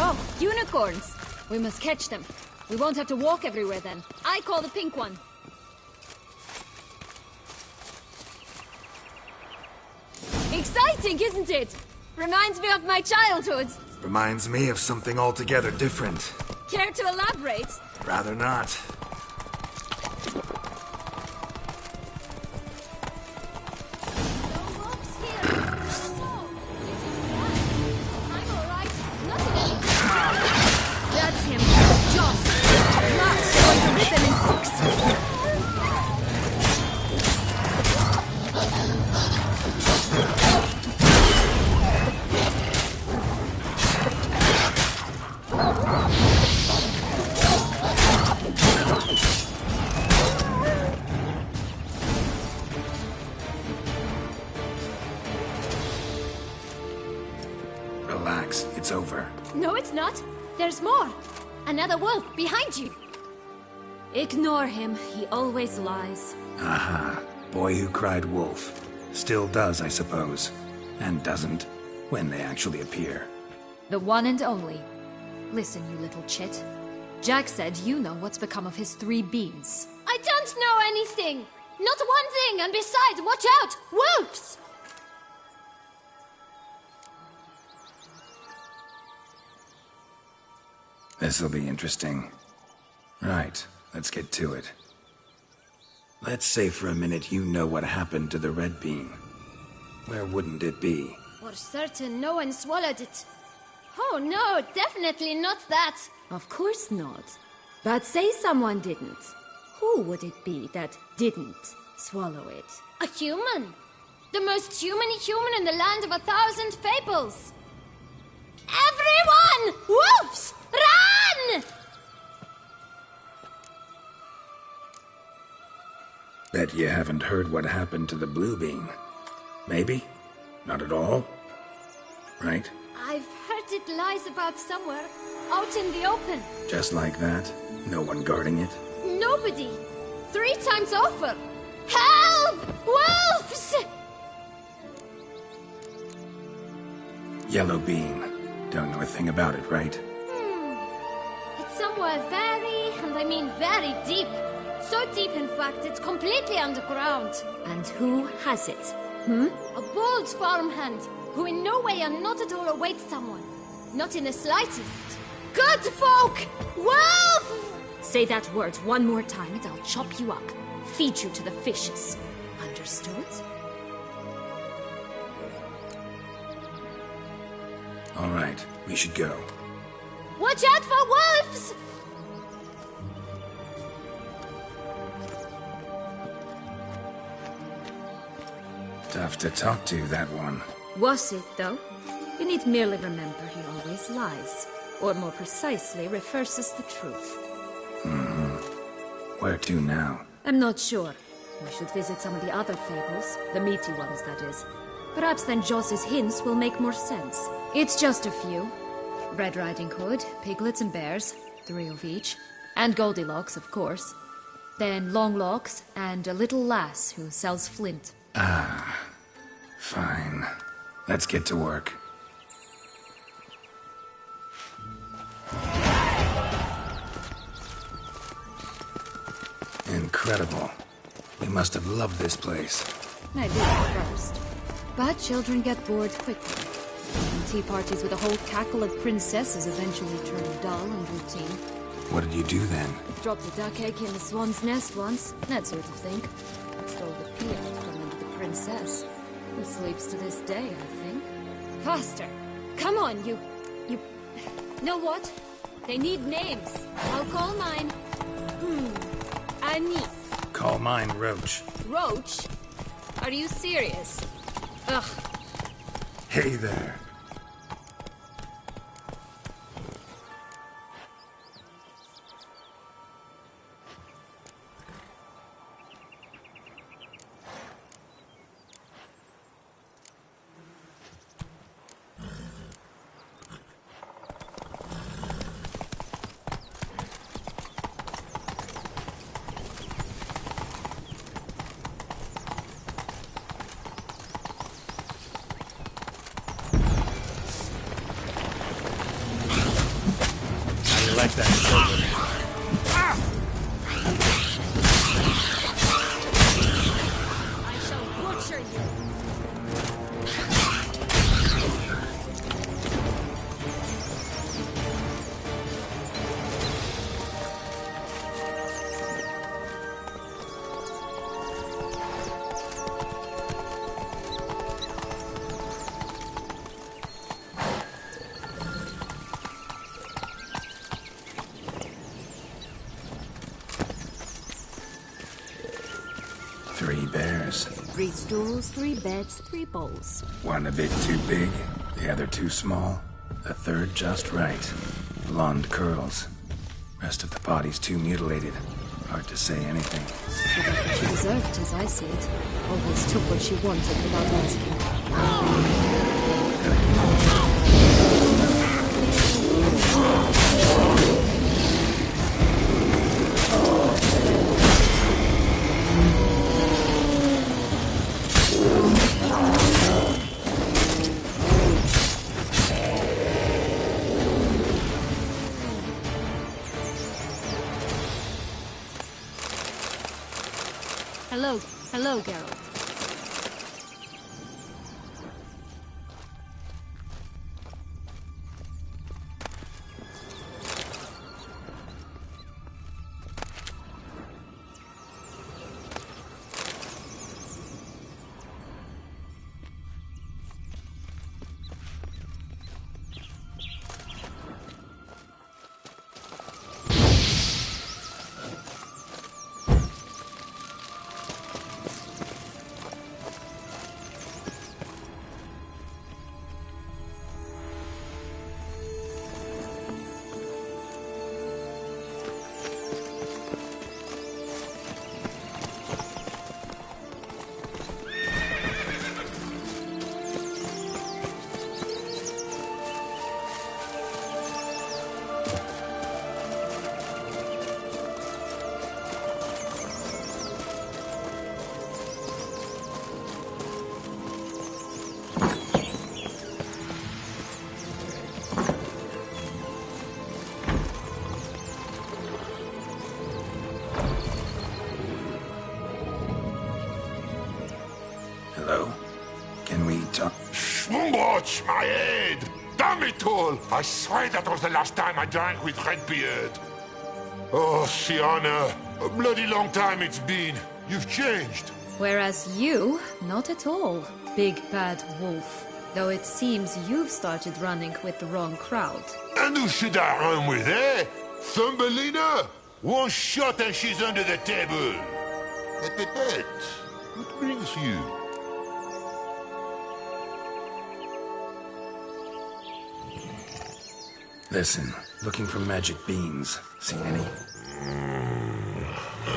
Oh, unicorns! We must catch them. We won't have to walk everywhere then. I call the pink one. Exciting, isn't it? Reminds me of my childhood. Reminds me of something altogether different. Care to elaborate? Rather not. That's him. Joss. Last going to rip him in 6. Relax, it's over. No, it's not. There's more. Another wolf behind you. Ignore him. He always lies. Aha. Boy who cried wolf. Still does, I suppose. And doesn't, when they actually appear. The one and only. Listen, you little chit. Jack said you know what's become of his 3 beans. I don't know anything! Not one thing, and besides, watch out! Wolves! This'll be interesting. Right, let's get to it. Let's say for a minute you know what happened to the Red Bean. Where wouldn't it be? For certain, no one swallowed it. Oh no, definitely not that. Of course not. But say someone didn't. Who would it be that didn't swallow it? A human. The most human-y human in the land of 1,000 fables. Everyone! Wolves! Run! Bet you haven't heard what happened to the Blue Bean. Maybe? Not at all? Right? I've heard it lies about somewhere, out in the open. Just like that? No one guarding it? Nobody. 3 times over. Help! Wolves! Yellow Bean. Don't know a thing about it, right? It's somewhere very, and I mean very deep. So deep, in fact, it's completely underground. And who has it? A bold farmhand, who in no way and not at all awaits someone. Not in the slightest. Good folk! Wolf! Say that word one more time and I'll chop you up. Feed you to the fishes. Understood? All right, we should go. Watch out for wolves! Tough to talk to, that one. Was it, though? You need merely remember he always lies. Or more precisely, reverses the truth. Where to now? I'm not sure. We should visit some of the other fables. The meaty ones, that is. Perhaps then Joss's hints will make more sense. It's just a few. Red Riding Hood, piglets and bears, 3 of each. And Goldilocks, of course. Then Longlocks, and a little lass who sells flint. Fine. Let's get to work. Incredible. We must have loved this place. I did at first. But children get bored quickly. And tea parties with a whole cackle of princesses eventually turn dull and routine. What did you do then? Dropped a duck egg in the swan's nest once, that sort of thing. Stole the pea from under the princess, who sleeps to this day, I think. Faster! Come on, you... Know what? They need names. I'll call mine... Anise. Call mine Roach. Roach? Are you serious? Ugh. Hey there. Like that, children. I shall butcher you. Three bears. 3 stools, 3 beds, 3 bowls. One a bit too big, the other too small, the third just right. Blonde curls. Rest of the body's too mutilated. Hard to say anything. She got what she deserved, as I see it. Always took what she wanted without asking. Hello, Geralt. Hello? Can we talk? Schwumbroch, my head! Damn it all! I swear that was the last time I drank with Redbeard. Oh, Sienna, a bloody long time it's been. You've changed. Whereas you, not at all, big bad wolf. Though it seems you've started running with the wrong crowd. And who should I run with, eh? Thumbelina? One shot and she's under the table. But, what brings you? Listen, looking for magic beans. Seen any?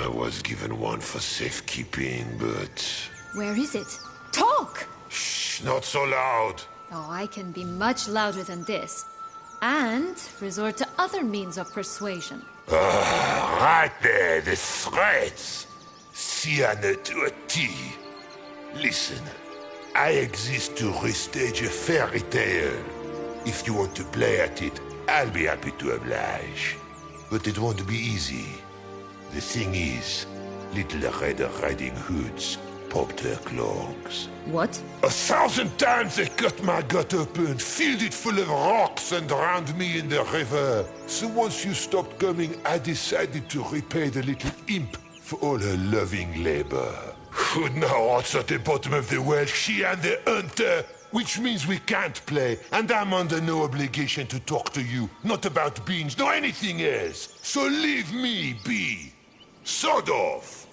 I was given one for safekeeping, but... Where is it? Talk! Shh, not so loud. Oh, I can be much louder than this. And resort to other means of persuasion. Right there, the threats. Sienna to a T. Listen, I exist to restage a fairy tale. If you want to play at it, I'll be happy to oblige. But it won't be easy. The thing is, little Red Riding Hoods popped her clogs. What? 1,000 times they cut my gut open, filled it full of rocks and drowned me in the river. So once you stopped coming, I decided to repay the little imp for all her loving labor. Now what's at the bottom of the well? She and the hunter. Which means we can't play, and I'm under no obligation to talk to you. Not about beans, nor anything else. So leave me be. Sod off.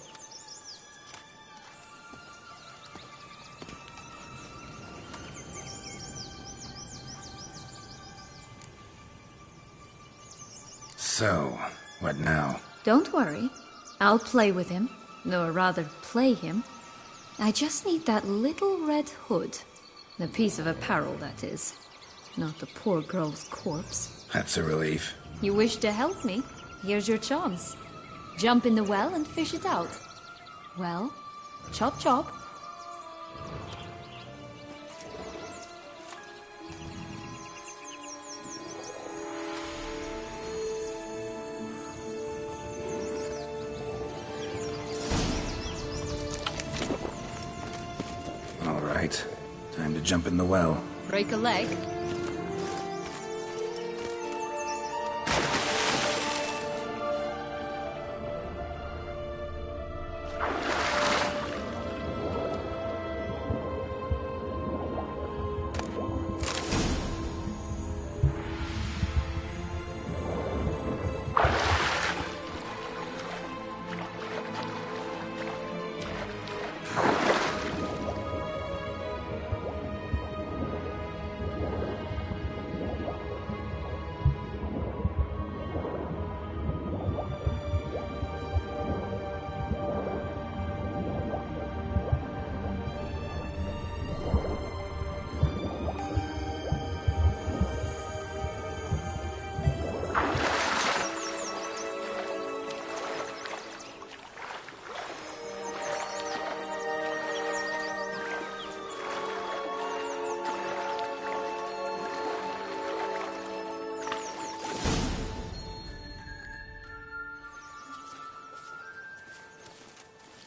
So, what now? Don't worry. I'll play with him. Or rather, play him. I just need that little red hood. The piece of apparel, that is. Not the poor girl's corpse. That's a relief. You wish to help me? Here's your chance. Jump in the well and fish it out. Well, chop chop. All right. Time to jump in the well. Break a leg.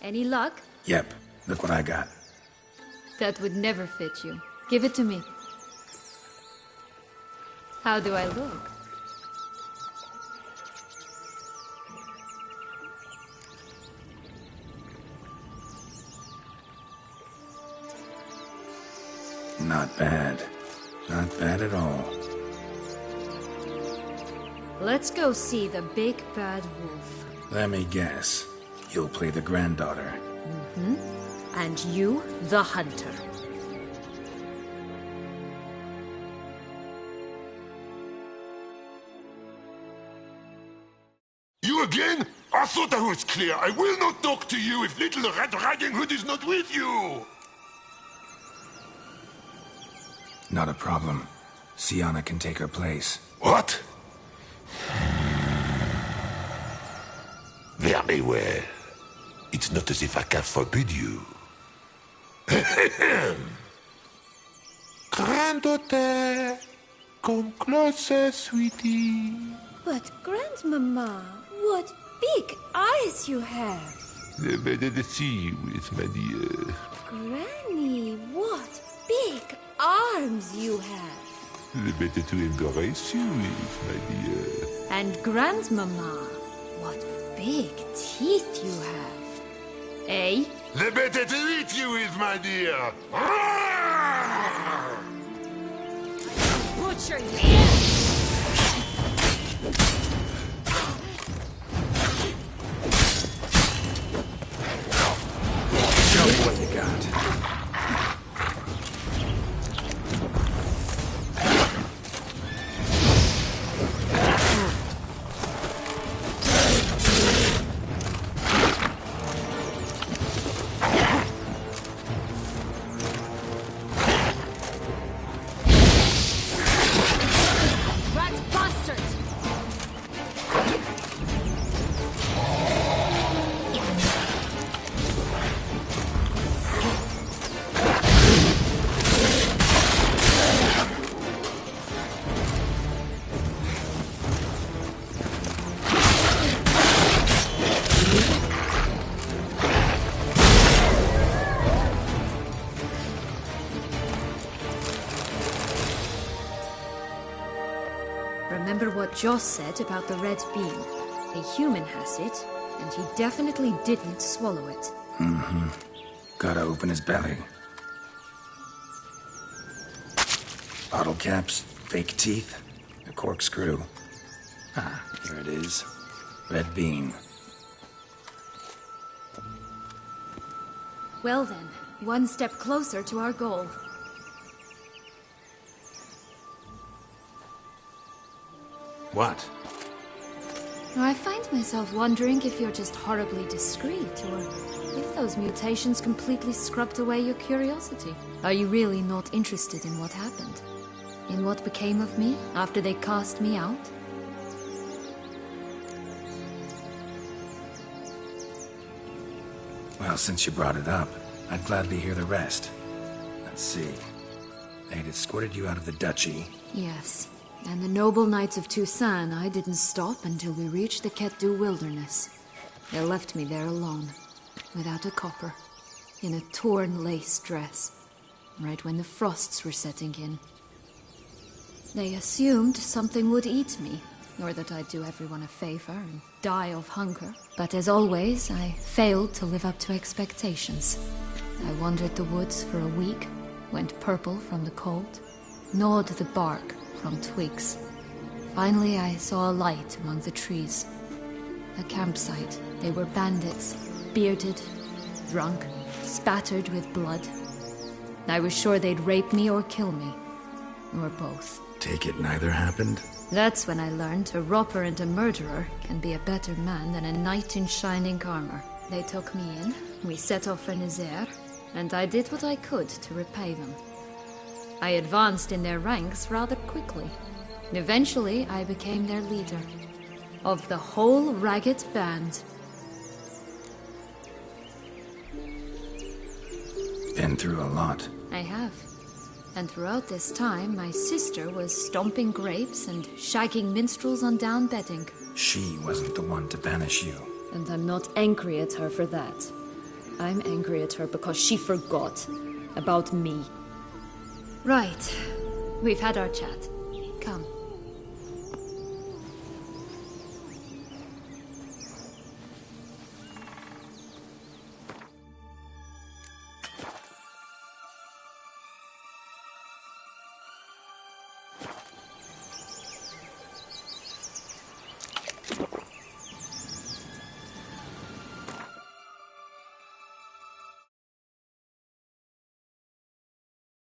Any luck? Yep. Look what I got. That would never fit you. Give it to me. How do I look? Not bad. Not bad at all. Let's go see the big bad wolf. Let me guess. You'll play the granddaughter. Mm-hmm. And you, the hunter. You again? I thought I was clear. I will not talk to you if little Red Riding Hood is not with you! Not a problem. Sienna can take her place. What? Very well. It's not as if I can forbid you. Granddaughter, come closer, sweetie. But, Grandmama, what big eyes you have. The better to see you with, my dear. Granny, what big arms you have. The better to embrace you with, my dear. And Grandmama, what big teeth you have. Eh? The better to eat you with, my dear. Butcher you! Show me what you got. Remember what Joss said about the red bean. A human has it, and he definitely didn't swallow it. Mm-hmm. Gotta open his belly. Bottle caps, fake teeth, a corkscrew. Ah, here it is. Red bean. Well then, one step closer to our goal. What? I find myself wondering if you're just horribly discreet, or if those mutations completely scrubbed away your curiosity. Are you really not interested in what happened? In what became of me after they cast me out? Well, since you brought it up, I'd gladly hear the rest. Let's see. They'd escorted you out of the duchy. Yes. And the noble knights of Toussaint, I didn't stop until we reached the Ketdu wilderness. They left me there alone, without a copper, in a torn lace dress, right when the frosts were setting in. They assumed something would eat me, or that I'd do everyone a favor and die of hunger. But as always, I failed to live up to expectations. I wandered the woods for a week, went purple from the cold, gnawed the bark from twigs. Finally, I saw a light among the trees. A campsite. They were bandits, bearded, drunk, spattered with blood. I was sure they'd rape me or kill me, or both. Take it neither happened? That's when I learned a robber and a murderer can be a better man than a knight in shining armor. They took me in, we set off for Nazaire, and I did what I could to repay them. I advanced in their ranks rather quickly. Eventually, I became their leader. Of the whole ragged band. Been through a lot. I have. And throughout this time, my sister was stomping grapes and shagging minstrels on down bedding. She wasn't the one to banish you. And I'm not angry at her for that. I'm angry at her because she forgot about me. Right. We've had our chat. Come.